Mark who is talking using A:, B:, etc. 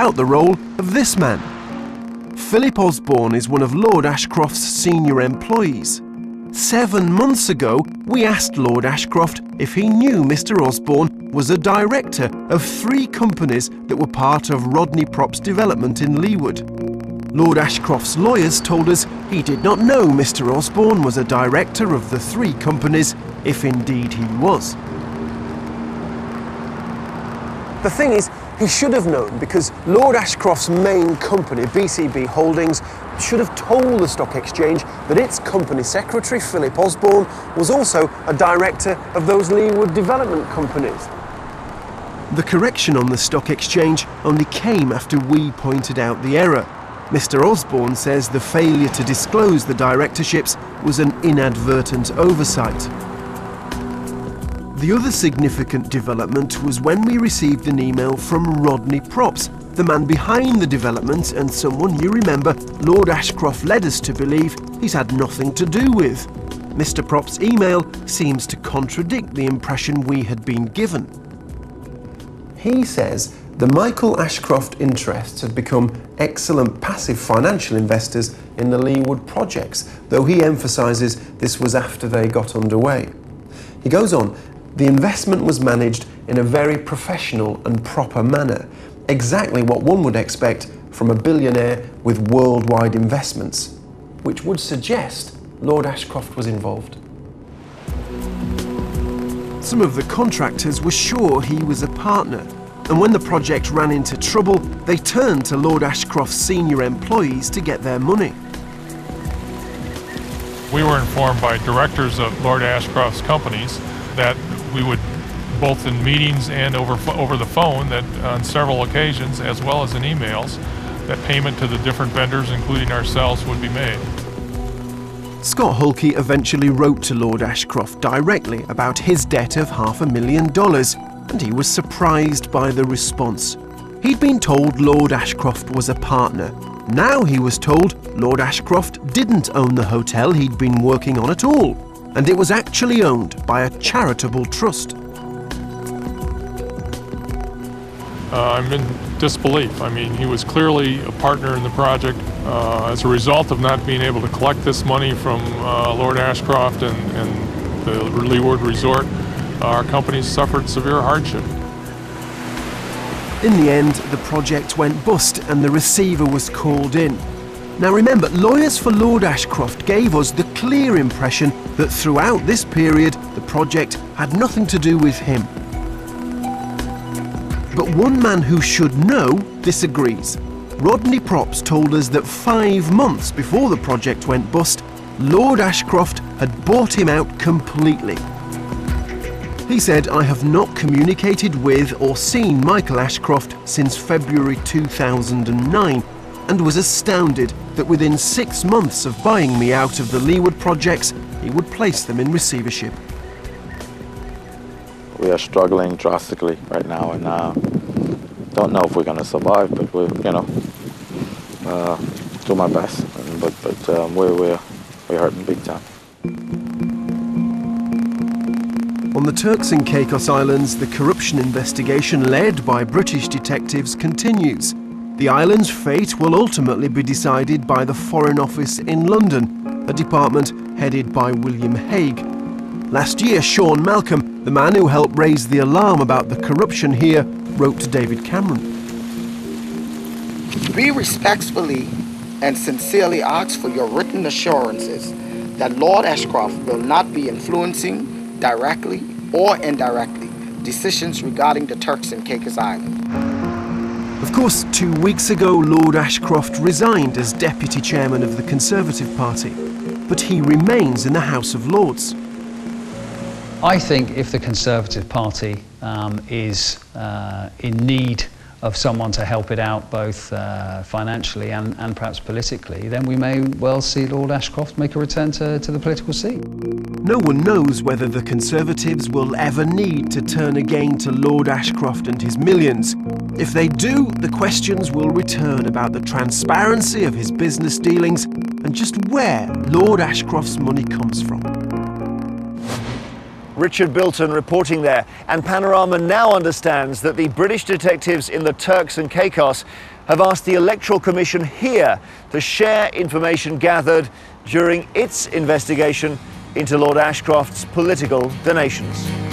A: about the role of this man. Philip Osborne is one of Lord Ashcroft's senior employees. 7 months ago, we asked Lord Ashcroft if he knew Mr. Osborne was a director of 3 companies that were part of Rodney Prop's development in Leeward. Lord Ashcroft's lawyers told us he did not know Mr. Osborne was a director of the 3 companies, if indeed he was. The thing is, he should have known, because Lord Ashcroft's main company, BCB Holdings, should have told the stock exchange that its company secretary, Philip Osborne, was also a director of those Leeward development companies. The correction on the stock exchange only came after we pointed out the error. Mr. Osborne says the failure to disclose the directorships was an inadvertent oversight. The other significant development was when we received an email from Rodney Props, the man behind the development and someone you remember Lord Ashcroft led us to believe he's had nothing to do with. Mr. Props' email seems to contradict the impression we had been given. He says the Michael Ashcroft interests had become excellent passive financial investors in the Leeward projects, though he emphasises this was after they got underway. He goes on, the investment was managed in a very professional and proper manner, exactly what one would expect from a billionaire with worldwide investments, which would suggest Lord Ashcroft was involved. Some of the contractors were sure he was a partner, and when the project ran into trouble, they turned to Lord Ashcroft's senior employees to get their money.
B: We were informed by directors of Lord Ashcroft's companies that we would, both in meetings and over the phone, that on several occasions, as well as in emails, that payment to the different vendors, including ourselves, would be made.
A: Scott Hulkey eventually wrote to Lord Ashcroft directly about his debt of $500,000, and he was surprised by the response. He'd been told Lord Ashcroft was a partner. Now he was told Lord Ashcroft didn't own the hotel he'd been working on at all, and it was actually owned by a charitable trust.
B: I'm in disbelief. I mean, he was clearly a partner in the project. As a result of not being able to collect this money from Lord Ashcroft and the Leeward Resort, our companies suffered severe hardship.
A: In the end, the project went bust and the receiver was called in. Now remember, lawyers for Lord Ashcroft gave us the clear impression that throughout this period, the project had nothing to do with him. But one man who should know disagrees. Rodney Props told us that 5 months before the project went bust, Lord Ashcroft had bought him out completely. He said, I have not communicated with or seen Michael Ashcroft since February 2009 and was astounded that within 6 months of buying me out of the Leeward projects, he would place them in receivership.
C: We are struggling drastically right now, and don't know if we're going to survive, but we're, do my best. But we're hurting big time.
A: On the Turks and Caicos Islands, the corruption investigation led by British detectives continues. The island's fate will ultimately be decided by the Foreign Office in London, a department headed by William Hague. Last year, Sean Malcolm, the man who helped raise the alarm about the corruption here, wrote to David Cameron.
D: We respectfully and sincerely ask for your written assurances that Lord Ashcroft will not be influencing, directly or indirectly, decisions regarding the Turks and Caicos Islands.
A: Of course, 2 weeks ago, Lord Ashcroft resigned as Deputy Chairman of the Conservative Party, but he remains in the House of Lords.
E: I think if the Conservative Party is in need of someone to help it out both financially and perhaps politically, then we may well see Lord Ashcroft make a return to the political scene.
A: No one knows whether the Conservatives will ever need to turn again to Lord Ashcroft and his millions. If they do, the questions will return about the transparency of his business dealings and just where Lord Ashcroft's money comes from.
F: Richard Bilton reporting there, and Panorama now understands that the British detectives in the Turks and Caicos have asked the Electoral Commission here to share information gathered during its investigation into Lord Ashcroft's political donations.